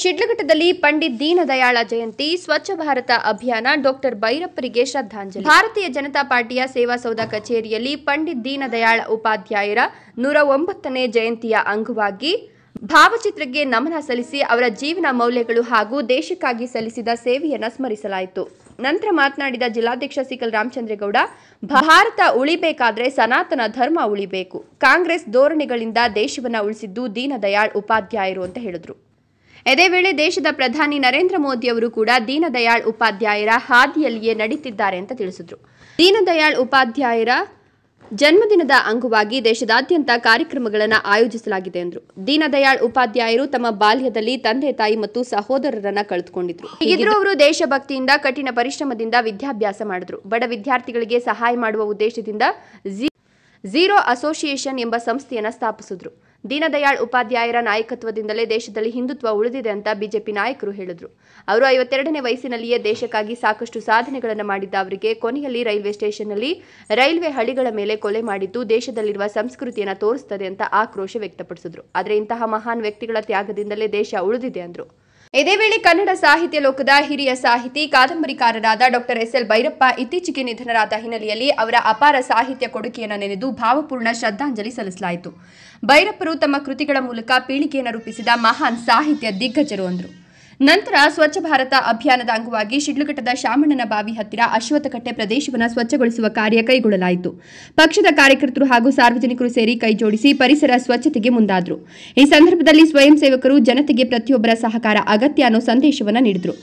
ಶಿಡ್ಲಘಟ್ಟದಲ್ಲಿ ಪಂಡಿತ್ ದೀನದಯಾಳ ಜಯಂತಿ, ಸ್ವಚ್ಛ ಭಾರತ ಅಭಿಯಾನ, ಡಾಕ್ಟರ್ ಭೈರಪ್ಪರಿಗೆ ಶ್ರದ್ಧಾಂಜಲಿ. ಭಾರತೀಯ ಜನತಾ ಪಾರ್ಟಿಯ ಸೇವಾಸೌಧ ಕಚೇರಿಯಲ್ಲಿ ಪಂಡಿತ್ ದೀನದಯಾಳ ಉಪಾಧ್ಯಾಯರ 109ನೇ ಜಯಂತಿಯ ಅಂಗವಾಗಿ ಭಾವಚಿತ್ರಕ್ಕೆ ನಮನ ಸಲ್ಲಿಸಿ ಅವರ ಜೀವನ ಮೌಲ್ಯಗಳು ಹಾಗೂ ದೇಶಕ್ಕಾಗಿ ಸಲ್ಲಿಸಿದ ಸೇವೆಯನ್ನು ಸ್ಮರಿಸಲಾಯಿತು. ನಂತರ ಮಾತನಾಡಿದ ಜಿಲ್ಲಾಧ್ಯಕ್ಷ ಸಿಕಲ್ ರಾಮಚಂದ್ರೇಗೌಡ, ಭಾರತ ಉಳಿಬೇಕಾದ್ರೆ ಸನಾತನ ಧರ್ಮ ಉಳಿಬೇಕು. ಕಾಂಗ್ರೆಸ್ ಧೋರಣೆಗಳಿಂದ ದೇಶವನ್ನು ಉಳಿಸಿದ್ದು ದೀನದಯಾಳ್ ಉಪಾಧ್ಯಾಯರು ಅಂತ ಹೇಳಿದ್ರು. ಇದೇ ವೇಳೆ ದೇಶದ ಪ್ರಧಾನಿ ನರೇಂದ್ರ ಮೋದಿ ಅವರು ಕೂಡ ದೀನದಯಾಳ್ ಉಪಾಧ್ಯಾಯರ ಹಾದಿಯಲ್ಲಿಯೇ ನಡೀತಿದ್ದಾರೆ ಅಂತ ತಿಳಿಸಿದ್ರು. ದೀನದಯಾಳ್ ಉಪಾಧ್ಯಾಯರ ಜನ್ಮದಿನದ ಅಂಗವಾಗಿ ದೇಶದಾದ್ಯಂತ ಕಾರ್ಯಕ್ರಮಗಳನ್ನು ಆಯೋಜಿಸಲಾಗಿದೆ ಎಂದರು. ದೀನದಯಾಳ್ ಉಪಾಧ್ಯಾಯರು ತಮ್ಮ ಬಾಲ್ಯದಲ್ಲಿ ತಂದೆ ತಾಯಿ ಮತ್ತು ಸಹೋದರರನ್ನ ಕಳೆದುಕೊಂಡಿದ್ರು. ಹೀಗಿದ್ರೂ ಅವರು ದೇಶಭಕ್ತಿಯಿಂದ ಕಠಿಣ ಪರಿಶ್ರಮದಿಂದ ವಿದ್ಯಾಭ್ಯಾಸ ಮಾಡಿದ್ರು. ಬಡ ವಿದ್ಯಾರ್ಥಿಗಳಿಗೆ ಸಹಾಯ ಮಾಡುವ ಉದ್ದೇಶದಿಂದ ಝೀರೋ ಅಸೋಸಿಯೇಷನ್ ಎಂಬ ಸಂಸ್ಥೆಯನ್ನು ಸ್ಥಾಪಿಸಿದ್ರು. ದೀನದಯಾಳ್ ಉಪಾಧ್ಯಾಯರ ನಾಯಕತ್ವದಿಂದಲೇ ದೇಶದಲ್ಲಿ ಹಿಂದುತ್ವ ಉಳಿದಿದೆ ಅಂತ ಬಿಜೆಪಿ ನಾಯಕರು ಹೇಳಿದ್ರು. ಅವರು 52ನೇ ವಯಸ್ಸಿನಲ್ಲಿಯೇ ದೇಶಕ್ಕಾಗಿ ಸಾಕಷ್ಟು ಸಾಧನೆಗಳನ್ನು ಮಾಡಿದ್ದ ಅವರಿಗೆ ಕೊನೆಯಲ್ಲಿ ರೈಲ್ವೆ ಸ್ಟೇಷನ್ನಲ್ಲಿ ರೈಲ್ವೆ ಹಳಿಗಳ ಮೇಲೆ ಕೊಲೆ ಮಾಡಿದ್ದು ದೇಶದಲ್ಲಿರುವ ಸಂಸ್ಕೃತಿಯನ್ನು ತೋರಿಸುತ್ತದೆ ಅಂತ ಆಕ್ರೋಶ ವ್ಯಕ್ತಪಡಿಸಿದ್ರು. ಆದರೆ ಇಂತಹ ಮಹಾನ್ ವ್ಯಕ್ತಿಗಳ ತ್ಯಾಗದಿಂದಲೇ ದೇಶ ಉಳಿದಿದೆ ಅಂದರು. ಇದೇ ವೇಳೆ ಕನ್ನಡ ಸಾಹಿತ್ಯ ಲೋಕದ ಹಿರಿಯ ಸಾಹಿತಿ, ಕಾದಂಬರಿಕಾರರಾದ ಡಾಕ್ಟರ್ ಎಸ್. ಎಲ್. ಭೈರಪ್ಪ ಇತ್ತೀಚೆಗೆ ನಿಧನರಾದ ಹಿನ್ನೆಲೆಯಲ್ಲಿ ಅವರ ಅಪಾರ ಸಾಹಿತ್ಯ ಕೊಡುಗೆಯನ್ನು ನೆನೆದು ಭಾವಪೂರ್ಣ ಶ್ರದ್ಧಾಂಜಲಿ ಸಲ್ಲಿಸಲಾಯಿತು. ಭೈರಪ್ಪರು ತಮ್ಮ ಕೃತಿಗಳ ಮೂಲಕ ಪೀಳಿಗೆಯನ್ನು ರೂಪಿಸಿದ ಮಹಾನ್ ಸಾಹಿತ್ಯ ದಿಗ್ಗಜರು ಅಂದರು. ನಂತರ ಸ್ವಚ್ಛ ಭಾರತ ಅಭಿಯಾನದ ಅಂಗವಾಗಿ ಶಿಡ್ಲಘಟ್ಟದ ಶಾಮಣ್ಣನ ಬಾವಿ ಹತ್ತಿರ ಅಶ್ವತ್ಥಕಟ್ಟೆ ಪ್ರದೇಶವನ್ನು ಸ್ವಚ್ಛಗೊಳಿಸುವ ಕಾರ್ಯ ಕೈಗೊಳ್ಳಲಾಯಿತು. ಪಕ್ಷದ ಕಾರ್ಯಕರ್ತರು ಹಾಗೂ ಸಾರ್ವಜನಿಕರು ಸೇರಿ ಕೈಜೋಡಿಸಿ ಪರಿಸರ ಸ್ವಚ್ಛತೆಗೆ ಮುಂದಾದರು. ಈ ಸಂದರ್ಭದಲ್ಲಿ ಸ್ವಯಂ ಸೇವಕರು ಜನತೆಗೆ ಪ್ರತಿಯೊಬ್ಬರ ಸಹಕಾರ ಅಗತ್ಯ ಅನ್ನೋ ಸಂದೇಶವನ್ನು ನೀಡಿದರು.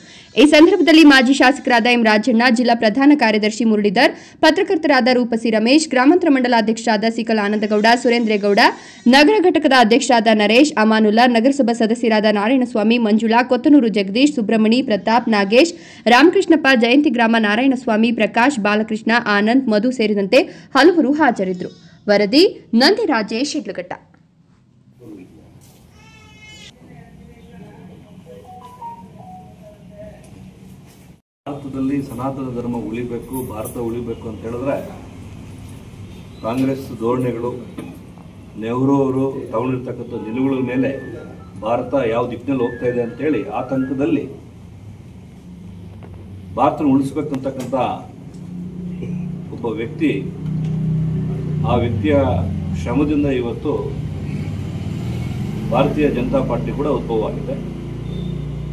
ಈ ಸಂದರ್ಭದಲ್ಲಿ ಮಾಜಿ ಶಾಸಕರಾದ ಎಂ ರಾಜಣ್ಣ, ಜಿಲ್ಲಾ ಪ್ರಧಾನ ಕಾರ್ಯದರ್ಶಿ ಮುರಳೀಧರ್, ಪತ್ರಕರ್ತರಾದ ರೂಪಸಿ ರಮೇಶ್, ಗ್ರಾಮಾಂತರ ಮಂಡಲಾಧ್ಯಕ್ಷರಾದ ಸಿಕಲ್ ಆನಂದಗೌಡ, ಸುರೇಂದ್ರೇಗೌಡ, ನಗರ ಘಟಕದ ಅಧ್ಯಕ್ಷರಾದ ನರೇಶ್, ಅಮಾನುಲ್ಲಾ, ನಗರಸಭಾ ಸದಸ್ಯರಾದ ನಾರಾಯಣಸ್ವಾಮಿ, ಮಂಜುಳಾ, ಕೊತ್ತನೂರು ಜಗದೀಶ್, ಸುಬ್ರಹ್ಮಣಿ, ಪ್ರತಾಪ್, ನಾಗೇಶ್, ರಾಮಕೃಷ್ಣಪ್ಪ, ಜಯಂತಿ ಗ್ರಾಮ ನಾರಾಯಣಸ್ವಾಮಿ, ಪ್ರಕಾಶ್, ಬಾಲಕೃಷ್ಣ, ಆನಂದ್, ಮಧು ಸೇರಿದಂತೆ ಹಲವರು ಹಾಜರಿದ್ದರು. ವರದಿ ನಂದಿರಾಜೇಶ್, ಶಿಡ್ಲಘಟ್ಟ. ಭಾರತದಲ್ಲಿ ಸನಾತನ ಧರ್ಮ ಉಳಿಬೇಕು, ಭಾರತ ಉಳಿಬೇಕು ಅಂತ ಹೇಳಿದ್ರೆ ಕಾಂಗ್ರೆಸ್ ಧೋರಣೆಗಳು, ನೆಹರು ಅವರು ತಗೊಂಡಿರ್ತಕ್ಕಂಥ ನಿಲುವುಗಳ ಮೇಲೆ ಭಾರತ ಯಾವ ದಿಕ್ಕಿನಲ್ಲಿ ಹೋಗ್ತಾ ಇದೆ ಅಂತೇಳಿ ಆತಂಕದಲ್ಲಿ ಭಾರತ ಉಳಿಸ್ಬೇಕಂತಕ್ಕಂಥ ಒಬ್ಬ ವ್ಯಕ್ತಿ, ಆ ವ್ಯಕ್ತಿಯ ಶ್ರಮದಿಂದ ಇವತ್ತು ಭಾರತೀಯ ಜನತಾ ಪಾರ್ಟಿ ಕೂಡ ಉದ್ಭವವಾಗಿದೆ.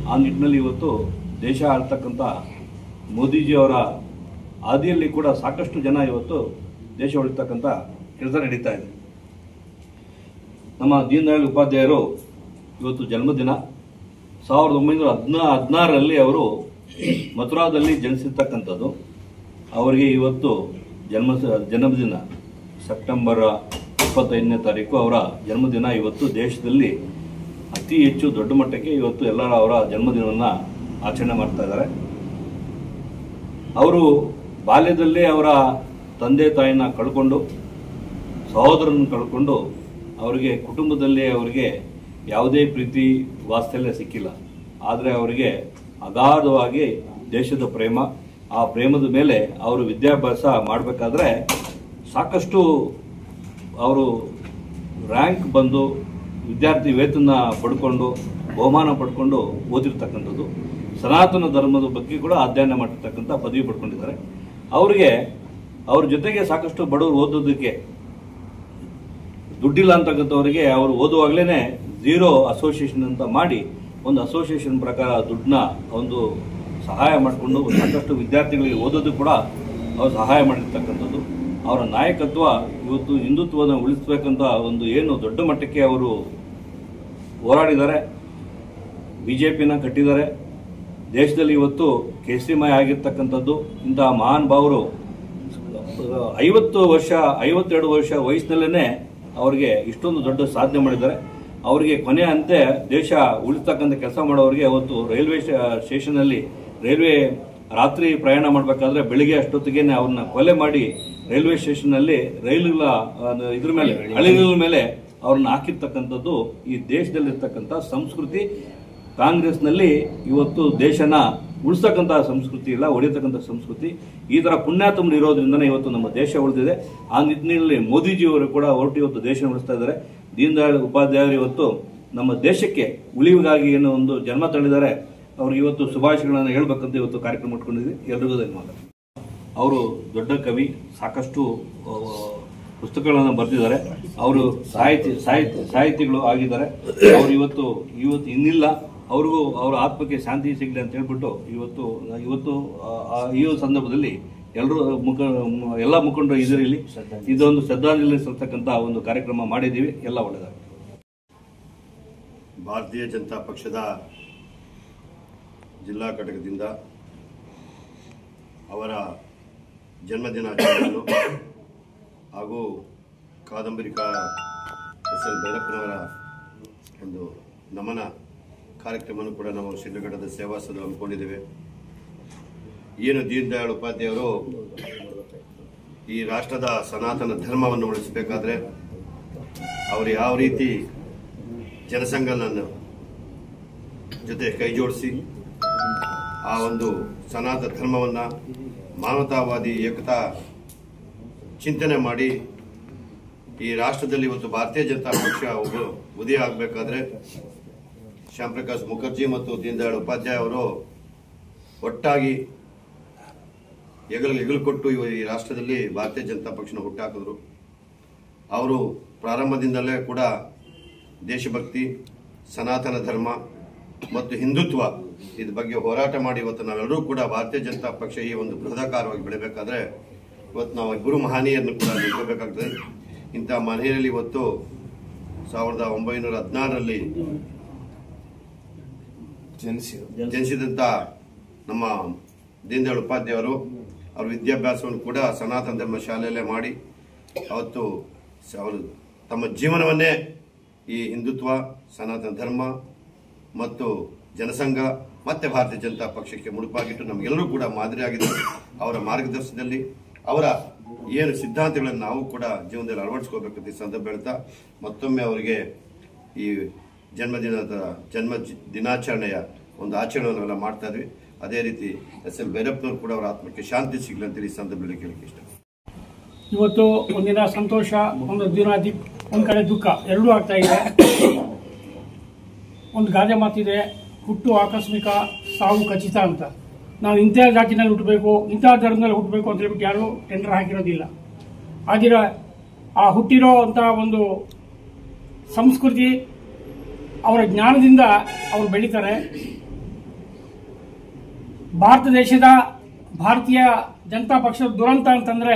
ಆ ನಿಟ್ಟಿನಲ್ಲಿ ಇವತ್ತು ದೇಶ ಆಳ್ತಕ್ಕಂಥ ಮೋದಿಜಿಯವರ ಹಾದಿಯಲ್ಲಿ ಕೂಡ ಸಾಕಷ್ಟು ಜನ ಇವತ್ತು ದೇಶ ಉಳಿತಕ್ಕಂಥ ಕೆಲಸ ನಡೀತಾ ಇದೆ. ನಮ್ಮ ದೀನದಯಾಳ್ ಉಪಾಧ್ಯಾಯರು ಇವತ್ತು ಜನ್ಮದಿನ 1916ರಲ್ಲಿ ಅವರು ಮಥುರಾದಲ್ಲಿ ಜನಿಸಿರ್ತಕ್ಕಂಥದ್ದು. ಅವರಿಗೆ ಇವತ್ತು ಜನ್ಮದಿನ ಸೆಪ್ಟೆಂಬರ್ 25ನೇ ತಾರೀಕು ಅವರ ಜನ್ಮದಿನ. ಇವತ್ತು ದೇಶದಲ್ಲಿ ಅತಿ ಹೆಚ್ಚು ದೊಡ್ಡ ಮಟ್ಟಕ್ಕೆ ಇವತ್ತು ಎಲ್ಲರೂ ಅವರ ಜನ್ಮದಿನವನ್ನು ಆಚರಣೆ ಮಾಡ್ತಾ ಇದ್ದಾರೆ. ಅವರು ಬಾಲ್ಯದಲ್ಲೇ ಅವರ ತಂದೆ ತಾಯಿನ ಕಳ್ಕೊಂಡು, ಸಹೋದರನ ಕಳ್ಕೊಂಡು, ಅವರಿಗೆ ಕುಟುಂಬದಲ್ಲಿ ಅವರಿಗೆ ಯಾವುದೇ ಪ್ರೀತಿ ವಾತ್ಸಲ್ಯ ಸಿಕ್ಕಿಲ್ಲ. ಆದರೆ ಅವರಿಗೆ ಅಗಾಧವಾಗಿ ದೇಶದ ಪ್ರೇಮ, ಆ ಪ್ರೇಮದ ಮೇಲೆ ಅವರು ವಿದ್ಯಾಭ್ಯಾಸ ಮಾಡಬೇಕಾದ್ರೆ ಸಾಕಷ್ಟು ಅವರು ರ್ಯಾಂಕ್ ಬಂದು ವಿದ್ಯಾರ್ಥಿ ವೇತನ ಪಡ್ಕೊಂಡು ಬಹುಮಾನ ಪಡ್ಕೊಂಡು ಓದಿರ್ತಕ್ಕಂಥದ್ದು. ಸನಾತನ ಧರ್ಮದ ಬಗ್ಗೆ ಕೂಡ ಅಧ್ಯಯನ ಮಾಡಿರ್ತಕ್ಕಂಥ ಪದವಿ ಪಡ್ಕೊಂಡಿದ್ದಾರೆ. ಅವರಿಗೆ ಅವ್ರ ಜೊತೆಗೆ ಸಾಕಷ್ಟು ಬಡವರು ಓದೋದಕ್ಕೆ ದುಡ್ಡಿಲ್ಲ ಅಂತಕ್ಕಂಥವರಿಗೆ ಅವರು ಓದುವಾಗಲೇ ಝೀರೋ ಅಸೋಸಿಯೇಷನ್ ಅಂತ ಮಾಡಿ ಒಂದು ಅಸೋಸಿಯೇಷನ್ ಪ್ರಕಾರ ದುಡ್ಡನ್ನ ಒಂದು ಸಹಾಯ ಮಾಡಿಕೊಂಡು ಸಾಕಷ್ಟು ವಿದ್ಯಾರ್ಥಿಗಳಿಗೆ ಓದೋದು ಕೂಡ ಅವರು ಸಹಾಯ ಮಾಡಿರ್ತಕ್ಕಂಥದ್ದು. ಅವರ ನಾಯಕತ್ವ ಇವತ್ತು ಹಿಂದುತ್ವವನ್ನು ಉಳಿಸಬೇಕಂತ ಒಂದು ಏನು ದೊಡ್ಡ ಮಟ್ಟಕ್ಕೆ ಅವರು ಹೋರಾಡಿದ್ದಾರೆ. ಬಿಜೆಪಿನ ಕಟ್ಟಿದ್ದಾರೆ. ದೇಶದಲ್ಲಿ ಇವತ್ತು ಕೇಸರಿಮಯ ಆಗಿರ್ತಕ್ಕಂಥದ್ದು. ಇಂತಹ ಮಹಾನ್ ಭಾವರು 52 ವರ್ಷ ವಯಸ್ಸಿನಲ್ಲೇ ಅವರಿಗೆ ಇಷ್ಟೊಂದು ದೊಡ್ಡ ಸಾಧನೆ ಮಾಡಿದ್ದಾರೆ. ಅವರಿಗೆ ಕೊನೆ ಅಂತೆ ದೇಶ ಉಳಿಸ್ತಕ್ಕಂಥ ಕೆಲಸ ಮಾಡೋರಿಗೆ ಅವತ್ತು ರೈಲ್ವೆ ಸ್ಟೇಷನ್ನಲ್ಲಿ ರೈಲ್ವೆ ರಾತ್ರಿ ಪ್ರಯಾಣ ಮಾಡಬೇಕಾದ್ರೆ ಬೆಳಿಗ್ಗೆ ಅಷ್ಟೊತ್ತಿಗೆ ಅವ್ರನ್ನ ಕೊಲೆ ಮಾಡಿ ರೈಲ್ವೆ ಸ್ಟೇಷನ್ನಲ್ಲಿ ರೈಲುಗಳ ಇದ್ರ ಮೇಲೆ ಹಳಿಗಳ ಮೇಲೆ ಅವ್ರನ್ನ ಹಾಕಿರ್ತಕ್ಕಂಥದ್ದು ಈ ದೇಶದಲ್ಲಿರ್ತಕ್ಕಂಥ ಸಂಸ್ಕೃತಿ. ಕಾಂಗ್ರೆಸ್ನಲ್ಲಿ ಇವತ್ತು ದೇಶನ ಉಳಿಸ್ತಕ್ಕಂಥ ಸಂಸ್ಕೃತಿ ಇಲ್ಲ, ಹೊಡೆಯತಕ್ಕಂಥ ಸಂಸ್ಕೃತಿ. ಈ ಥರ ಪುಣ್ಯಾತ್ಮರು ಇರೋದ್ರಿಂದನೇ ಇವತ್ತು ನಮ್ಮ ದೇಶ ಉಳಿದಿದೆ. ಆ ನಿಟ್ಟಿನಲ್ಲಿ ಮೋದಿಜಿಯವರು ಕೂಡ ಹೊರಟು ಇವತ್ತು ದೇಶ ಉಳಿಸ್ತಾ ಇದ್ದಾರೆ. ದೀನದಯಾಳ್ ಉಪಾಧ್ಯಾಯರು ಇವತ್ತು ನಮ್ಮ ದೇಶಕ್ಕೆ ಉಳಿವಿಗಾಗಿ ಏನೋ ಒಂದು ಜನ್ಮ ತಳೆದಿದ್ದಾರೆ. ಅವ್ರಿಗೆ ಇವತ್ತು ಶುಭಾಶಯಗಳನ್ನು ಹೇಳ್ಬೇಕಂತ ಇವತ್ತು ಕಾರ್ಯಕ್ರಮ ಇಟ್ಕೊಂಡಿದ್ವಿ. ಎಲ್ರಿಗೂ ಧನ್ಯವಾದ. ಅವರು ದೊಡ್ಡ ಕವಿ, ಸಾಕಷ್ಟು ಪುಸ್ತಕಗಳನ್ನು ಬರೆದಿದ್ದಾರೆ. ಅವರು ಸಾಹಿತಿಗಳು ಆಗಿದ್ದಾರೆ. ಅವರು ಇವತ್ತು ಇನ್ನಿಲ್ಲ. ಅವ್ರಿಗೂ ಅವರ ಆತ್ಮಕ್ಕೆ ಶಾಂತಿ ಸಿಗಲಿ ಅಂತ ಹೇಳ್ಬಿಟ್ಟು ಇವತ್ತು ಈ ಸಂದರ್ಭದಲ್ಲಿ ಎಲ್ಲ ಮುಖಂಡರು ಇದರಲ್ಲಿ ಇದೊಂದು ಶ್ರದ್ಧಾಂಜಲಿ ಸಲ್ಲಿಸತಕ್ಕಂತ ಒಂದು ಕಾರ್ಯಕ್ರಮ ಮಾಡಿದ್ದೀವಿ. ಎಲ್ಲ ಒಳ್ಳೆಯದಾಗಿ. ಭಾರತೀಯ ಜನತಾ ಪಕ್ಷದ ಜಿಲ್ಲಾ ಘಟಕದಿಂದ ಅವರ ಜನ್ಮದಿನಾಚರಣೆಯನ್ನು ಹಾಗೂ ಕಾದಂಬರಿಕಾರ ಎಸ್.ಎಲ್. ಭೈರಪ್ಪನವರ ಒಂದು ನಮನ ಕಾರ್ಯಕ್ರಮವನ್ನು ಕೂಡ ನಾವು ಶಿಡ್ಲಘಟ್ಟದ ಸೇವಾಸದ ಹಮ್ಮಿಕೊಂಡಿದ್ದೇವೆ. ಏನು ದೀನ್ ದಯಾಳ್ ಉಪಾಧ್ಯಾಯರು ಈ ರಾಷ್ಟ್ರದ ಸನಾತನ ಧರ್ಮವನ್ನು ಉಳಿಸಬೇಕಾದ್ರೆ ಅವರು ಯಾವ ರೀತಿ ಜನಸಂಘನ ಜೊತೆ ಕೈ ಜೋಡಿಸಿ ಆ ಒಂದು ಸನಾತನ ಧರ್ಮವನ್ನು ಮಾನವತಾವಾದಿ ಏಕತಾ ಚಿಂತನೆ ಮಾಡಿ ಈ ರಾಷ್ಟ್ರದಲ್ಲಿ ಇವತ್ತು ಭಾರತೀಯ ಜನತಾ ಪಕ್ಷ ಉದಯ ಆಗಬೇಕಾದ್ರೆ ಶ್ಯಾಮ್ ಪ್ರಕಾಶ್ ಮುಖರ್ಜಿ ಮತ್ತು ದೀನ್ ದಯಾಳ್ ಉಪಾಧ್ಯಾಯ ಅವರು ಒಟ್ಟಾಗಿ ಹೆಗಲು ಕೊಟ್ಟು ಈ ರಾಷ್ಟ್ರದಲ್ಲಿ ಭಾರತೀಯ ಜನತಾ ಪಕ್ಷನ ಹುಟ್ಟಾಕಿದ್ರು. ಅವರು ಪ್ರಾರಂಭದಿಂದಲೇ ಕೂಡ ದೇಶಭಕ್ತಿ, ಸನಾತನ ಧರ್ಮ ಮತ್ತು ಹಿಂದುತ್ವ ಇದ್ರ ಬಗ್ಗೆ ಹೋರಾಟ ಮಾಡಿ ಇವತ್ತು ನಾವೆಲ್ಲರೂ ಕೂಡ ಭಾರತೀಯ ಜನತಾ ಪಕ್ಷ ಈ ಒಂದು ಬೃಹದಾಕಾರವಾಗಿ ಬೆಳೆಬೇಕಾದ್ರೆ ಇವತ್ತು ನಾವು ಗುರು ಮಹನೀಯರನ್ನು ಕೂಡ ನಿಲ್ಕೋಬೇಕಾಗ್ತದೆ. ಇಂಥ ಮಹನೀಯರಲ್ಲಿ ಇವತ್ತು 1916ರಲ್ಲಿ ಜನಿಸಿದಂಥ ನಮ್ಮ ದೀನ್ ದಯಾಳ್ ಉಪಾಧ್ಯಾಯರು ಅವರ ವಿದ್ಯಾಭ್ಯಾಸವನ್ನು ಕೂಡ ಸನಾತನ ಧರ್ಮ ಶಾಲೆಯಲ್ಲೇ ಮಾಡಿ ಅವತ್ತು ಅವರು ತಮ್ಮ ಜೀವನವನ್ನೇ ಈ ಹಿಂದುತ್ವ, ಸನಾತನ ಧರ್ಮ ಮತ್ತು ಜನಸಂಘ ಮತ್ತೆ ಭಾರತೀಯ ಜನತಾ ಪಕ್ಷಕ್ಕೆ ಮುಡುಪಾಗಿಟ್ಟು ನಮಗೆಲ್ಲರೂ ಕೂಡ ಮಾದರಿಯಾಗಿದ್ದಾರೆ. ಅವರ ಮಾರ್ಗದರ್ಶನದಲ್ಲಿ ಅವರ ಏನು ಸಿದ್ಧಾಂತಗಳನ್ನು ನಾವು ಕೂಡ ಜೀವನದಲ್ಲಿ ಅಳವಡಿಸ್ಕೋಬೇಕಂತ ಈ ಸಂದರ್ಭ ಹೇಳ್ತಾ ಮತ್ತೊಮ್ಮೆ ಅವರಿಗೆ ಈ ಜನ್ಮ ದಿನಾಚರಣೆಯ ಒಂದು ಆಚರಣೆಯನ್ನೆಲ್ಲ ಮಾಡ್ತಾ ಇದ್ವಿ. ಅದೇ ರೀತಿ ಎಸ್.ಎಲ್. ಭೈರಪ್ಪನವರು ಕೂಡ ಅವರ ಆತ್ಮಕ್ಕೆ ಶಾಂತಿ ಸಿಗಲಿ ಅಂತೇಳಿ ಈ ಸಂದರ್ಭದಲ್ಲಿ ಕೇಳಲಿಕ್ಕೆ ಇಷ್ಟ. ಇವತ್ತು ಒಂದಿನ ಸಂತೋಷ, ಒಂದು ದಿನ ಒಂದು ಕಡೆ ದುಃಖ ಎರಡೂ ಆಗ್ತಾ ಇದೆ. ಒಂದು ಗಾದೆ ಮಾತಿದೆ, ಹುಟ್ಟು ಆಕಸ್ಮಿಕ, ಸಾವು ಖಚಿತ ಅಂತ. ನಾವು ಇಂಥ ಜಾತಿನಲ್ಲಿ ಹುಟ್ಟಬೇಕು, ಇಂಥ ಧರ್ಮದಲ್ಲಿ ಹುಟ್ಟಬೇಕು ಅಂತ ಹೇಳ್ಬಿಟ್ಟು ಯಾರು ಟೆಂಡರ್ ಹಾಕಿರೋದಿಲ್ಲ. ಆಗಿರೋ ಆ ಹುಟ್ಟಿರೋ ಅಂತ ಒಂದು ಸಂಸ್ಕೃತಿ ಅವರ ಜ್ಞಾನದಿಂದ ಅವರು ಬೆಳೀತಾರೆ. ಭಾರತ ದೇಶದ ಭಾರತೀಯ ಜನತಾ ಪಕ್ಷದ ದುರಂತ ಅಂತಂದ್ರೆ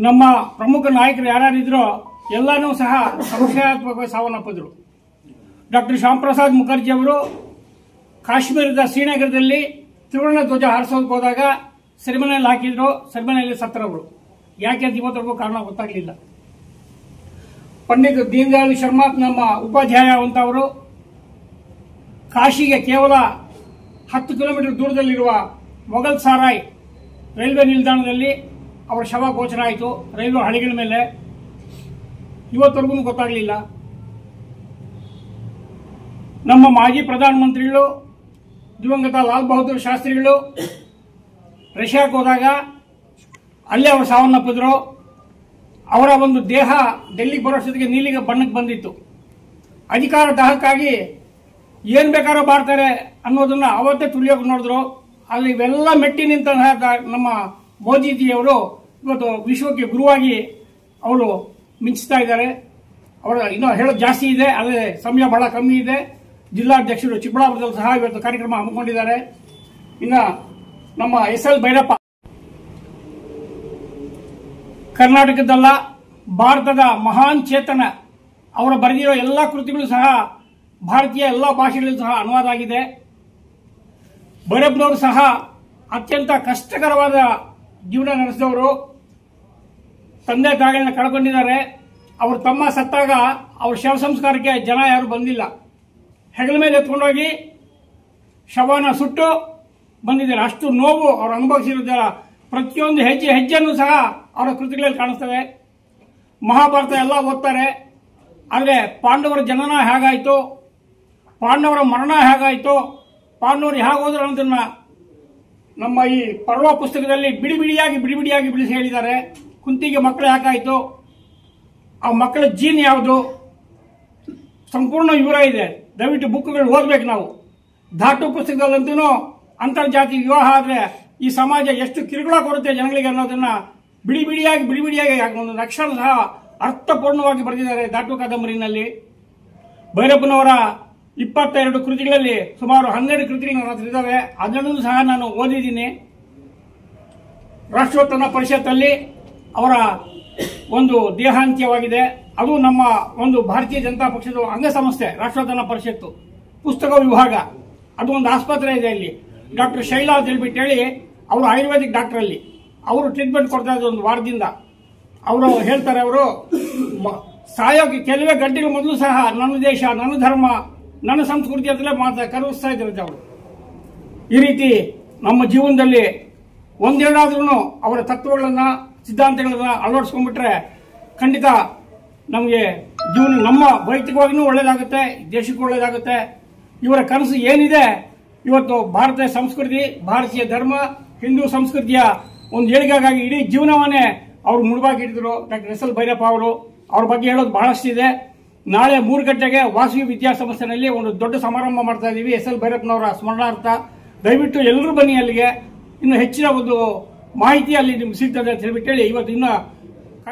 ನಮ್ಮ ಪ್ರಮುಖ ನಾಯಕರು ಯಾರ್ಯಾರಿದ್ರೋ ಎಲ್ಲಾನು ಸಹ ಸಂಶಯಾತ್ಮಕವಾಗಿ ಸಾವನ್ನಪ್ಪಿದ್ರು. ಡಾಕ್ಟರ್ ಶ್ಯಾಮ್ ಪ್ರಸಾದ್ ಮುಖರ್ಜಿ ಅವರು ಕಾಶ್ಮೀರದ ಶ್ರೀನಗರದಲ್ಲಿ ತ್ರಿವರ್ಣ ಧ್ವಜ ಹಾರಿಸೋದಕ್ಕೆ ಹೋದಾಗ ಸೆರೆಮನೆಯಲ್ಲಿ ಹಾಕಿದ್ರು, ಸೆರೆಮನೆಯಲ್ಲಿ ಸತ್ತರವರು. ಯಾಕೆ ಅಂತ ಇವತ್ತರೆಗೂ ಕಾರಣ ಗೊತ್ತಾಗಲಿಲ್ಲ. ಪಂಡಿತ್ ದೀನ್ ದಯಾಳ್ ಶರ್ಮಾ ನಮ್ಮ ಉಪಾಧ್ಯಾಯ ಅಂತವರು ಕಾಶಿಗೆ ಕೇವಲ 10 ಕಿಲೋಮೀಟರ್ ದೂರದಲ್ಲಿರುವ ಮೊಘಲ್ ಸಾರಾಯ್ ರೈಲ್ವೆ ನಿಲ್ದಾಣದಲ್ಲಿ ಅವರ ಶವ ಗೋಚರ ಆಯಿತು, ರೈಲ್ವೆ ಹಳಿಗಳ ಮೇಲೆ. ಇವತ್ತರೆಗೂ ಗೊತ್ತಾಗಲಿಲ್ಲ. ನಮ್ಮ ಮಾಜಿ ಪ್ರಧಾನಮಂತ್ರಿಗಳು ದಿವಂಗತ ಲಾಲ್ ಬಹದ್ದೂರ್ ಶಾಸ್ತ್ರಿಗಳು ರಷ್ಯಾಕ್ಕೆ ಹೋದಾಗ ಅಲ್ಲಿ ಅವರು ಸಾವನ್ನಪ್ಪಿದ್ರು. ಅವರ ಒಂದು ದೇಹ ಡೆಲ್ಲಿಗೆ ಬರೋಷ್ಟೊತ್ತಿಗೆ ನೀಲಿಗೆ ಬಣ್ಣಕ್ಕೆ ಬಂದಿತ್ತು. ಅಧಿಕಾರ ದಾಹಕ್ಕಾಗಿ ಏನ್ ಬೇಕಾದ್ರೂ ಮಾಡ್ತಾರೆ ಅನ್ನೋದನ್ನ ಅವತ್ತೇ ತುಳಿಯೋಕೆ ನೋಡಿದ್ರು. ಅಲ್ಲಿ ಇವೆಲ್ಲ ಮೆಟ್ಟಿ ನಿಂತ ನಮ್ಮ ಮೋದಿಜಿಯವರು ಇವತ್ತು ವಿಶ್ವಕ್ಕೆ ಗುರುವಾಗಿ ಅವರು ಮಿಂಚ್ತಾ ಇದ್ದಾರೆ. ಅವರ ಇನ್ನೂ ಹೇಳೋದು ಜಾಸ್ತಿ ಇದೆ, ಆದರೆ ಸಮಯ ಬಹಳ ಕಮ್ಮಿ ಇದೆ. ಜಿಲ್ಲಾಧ್ಯಕ್ಷರು ಚಿಕ್ಕಬಳ್ಳಾಪುರದಲ್ಲಿ ಸಹ ಇವತ್ತು ಕಾರ್ಯಕ್ರಮ ಹಮ್ಮಿಕೊಂಡಿದ್ದಾರೆ. ಇನ್ನು ನಮ್ಮ ಎಸ್.ಎಲ್. ಭೈರಪ್ಪ ಕರ್ನಾಟಕದಲ್ಲ, ಭಾರತದ ಮಹಾನ್ ಚೇತನ. ಅವರ ಬರೆದಿರೋ ಎಲ್ಲ ಕೃತಿಗಳು ಸಹ ಭಾರತೀಯ ಎಲ್ಲ ಭಾಷೆಗಳಲ್ಲೂ ಸಹ ಅನುವಾದ ಆಗಿದೆ. ಭೈರಪ್ಪನವರು ಸಹ ಅತ್ಯಂತ ಕಷ್ಟಕರವಾದ ಜೀವನ ನಡೆಸಿದವರು. ತಂದೆ ತಾಯಿಗಳನ್ನ ಕಳ್ಕೊಂಡಿದ್ದಾರೆ. ಅವರು ತಮ್ಮ ಸತ್ತಾಗ ಅವ್ರ ಶವ ಸಂಸ್ಕಾರಕ್ಕೆ ಜನ ಯಾರು ಬಂದಿಲ್ಲ. ಹೆಗಲ ಮೇಲೆ ಎತ್ಕೊಂಡೋಗಿ ಶವನ ಸುಟ್ಟು ಬಂದಿದ್ದಾರೆ. ಅಷ್ಟು ನೋವು ಅವರು ಅನುಭವಿಸಿರೋದರ ಪ್ರತಿಯೊಂದು ಹೆಜ್ಜೆಯನ್ನು ಸಹ ಅವರ ಕೃತಿಗಳಲ್ಲಿ ಕಾಣಿಸ್ತವೆ. ಮಹಾಭಾರತ ಎಲ್ಲ ಓದ್ತಾರೆ. ಆದರೆ ಪಾಂಡವರ ಜನನ ಹೇಗಾಯಿತು, ಪಾಂಡವರ ಮರಣ ಹೇಗಾಯಿತು, ಪಾಂಡವರು ಹೇಗೆ ಹೋದ್ರು ಅನ್ನೋದನ್ನ ನಮ್ಮ ಈ ಪರ್ವ ಪುಸ್ತಕದಲ್ಲಿ ಬಿಡಿ ಬಿಡಿಯಾಗಿ ಬಿಡಿಸಿ ಹೇಳಿದ್ದಾರೆ. ಕುಂತಿಗೆ ಮಕ್ಕಳು ಯಾಕಾಯಿತು, ಆ ಮಕ್ಕಳ ಜೀನ್ ಯಾವುದು, ಸಂಪೂರ್ಣ ವಿವರ ಇದೆ. ದಯವಿಟ್ಟು ಬುಕ್ಗಳು ಓದ್ಬೇಕು ನಾವು. ಧಾತು ಪುಸ್ತಕದಲ್ಲಂತೂ ಅಂತರ್ಜಾತಿ ವಿವಾಹ ಆದ್ರೆ ಈ ಸಮಾಜ ಎಷ್ಟು ಕಿರುಕುಳ ಕೊಡುತ್ತೆ ಜನಗಳಿಗೆ ಅನ್ನೋದನ್ನ ಬಿಡಿ ಬಿಡಿಯಾಗಿ ಒಂದು ಅಕ್ಷರ ಸಹ ಅರ್ಥಪೂರ್ಣವಾಗಿ ಬರೆದಿದ್ದಾರೆ ಧಾತು ಕಾದಂಬರಿನಲ್ಲಿ. ಭೈರಪ್ಪನವರ 22 ಕೃತಿಗಳಲ್ಲಿ ಸುಮಾರು 12 ಕೃತಿಗಳು ನನ್ನ ಹತ್ರ ಇದ್ದಾವೆ. ಅದನ್ನು ಸಹ ನಾನು ಓದಿದ್ದೀನಿ. ರಾಷ್ಟ್ರೋತ್ಥಾನ ಪರಿಷತ್ತಲ್ಲಿ ಅವರ ಒಂದು ದೇಹಾಂತ್ಯವಾಗಿದೆ. ಅದು ನಮ್ಮ ಒಂದು ಭಾರತೀಯ ಜನತಾ ಪಕ್ಷದ ಅಂಗಸಂಸ್ಥೆ ರಾಷ್ಟ್ರೋತ್ಥಾನ ಪರಿಷತ್ತು ಪುಸ್ತಕ ವಿಭಾಗ. ಅದು ಒಂದು ಆಸ್ಪತ್ರೆ ಇದೆ ಇಲ್ಲಿ. ಡಾಕ್ಟರ್ ಶೈಲಾ ಅಂತ ಹೇಳ್ಬಿಟ್ಟು ಹೇಳಿ ಅವರು ಆಯುರ್ವೇದಿಕ್ ಡಾಕ್ಟರ್ ಅಲ್ಲಿ ಅವರು ಟ್ರೀಟ್ಮೆಂಟ್ ಕೊಡ್ತಾ ಇದ್ದಾರೆ ಒಂದು ವಾರದಿಂದ. ಅವರು ಹೇಳ್ತಾರೆ, ಅವರು ಸಾಯೋಕೆ ಕೆಲವೇ ಗಂಟೆಗಳ ಮೊದಲು ಸಹ ನನ್ನ ದೇಶ, ನನ್ನ ಧರ್ಮ, ನನ್ನ ಸಂಸ್ಕೃತಿ ಅಂತಲೇ ಕರೆಸ್ತಾ ಇದ್ದಾರೆ ಅವರು. ಈ ರೀತಿ ನಮ್ಮ ಜೀವನದಲ್ಲಿ ಒಂದೆರಡಾದ್ರೂ ಅವರ ತತ್ವಗಳನ್ನ ಸಿದ್ಧಾಂತಗಳನ್ನ ಅಳವಡಿಸ್ಕೊಂಡ್ಬಿಟ್ರೆ ಖಂಡಿತ ನಮಗೆ ಜೀವನ ನಮ್ಮ ವೈಯಕ್ತಿಕವಾಗಿಯೂ ಒಳ್ಳೇದಾಗುತ್ತೆ, ದೇಶಕ್ಕೂ ಒಳ್ಳೇದಾಗುತ್ತೆ. ಇವರ ಕನಸು ಏನಿದೆ, ಇವತ್ತು ಭಾರತೀಯ ಸಂಸ್ಕೃತಿ, ಭಾರತೀಯ ಧರ್ಮ, ಹಿಂದೂ ಸಂಸ್ಕೃತಿಯ ಒಂದು ಏಳಿಗೆಗಾಗಿ ಇಡೀ ಜೀವನವನ್ನೇ ಅವರು ಮುಳುಬಾಗಿಟ್ಟಿದ್ರು ಡಾಕ್ಟರ್ ಎಸ್ ಎಲ್ ಭೈರಪ್ಪ ಅವರು. ಅವ್ರ ಬಗ್ಗೆ ಹೇಳೋದು ಬಹಳಷ್ಟಿದೆ. ನಾಳೆ 3 ಗಂಟೆಗೆ ವಾಸವಿ ವಿದ್ಯಾಸಂಸ್ಥೆನಲ್ಲಿ ಒಂದು ದೊಡ್ಡ ಸಮಾರಂಭ ಮಾಡ್ತಾ ಇದ್ದೀವಿ ಎಸ್ ಎಲ್ ಭೈರಪ್ಪನವರ ಸ್ಮರಣಾರ್ಥ. ದಯವಿಟ್ಟು ಎಲ್ಲರೂ ಬನ್ನಿ ಅಲ್ಲಿಗೆ. ಇನ್ನು ಹೆಚ್ಚಿನ ಒಂದು ಮಾಹಿತಿ ಅಲ್ಲಿ ನಿಮ್ಗೆ ಸಿಗ್ತದೆ ಅಂತ ಹೇಳ್ಬಿಟ್ಟು ಹೇಳಿ ಇವತ್ತು ಇನ್ನು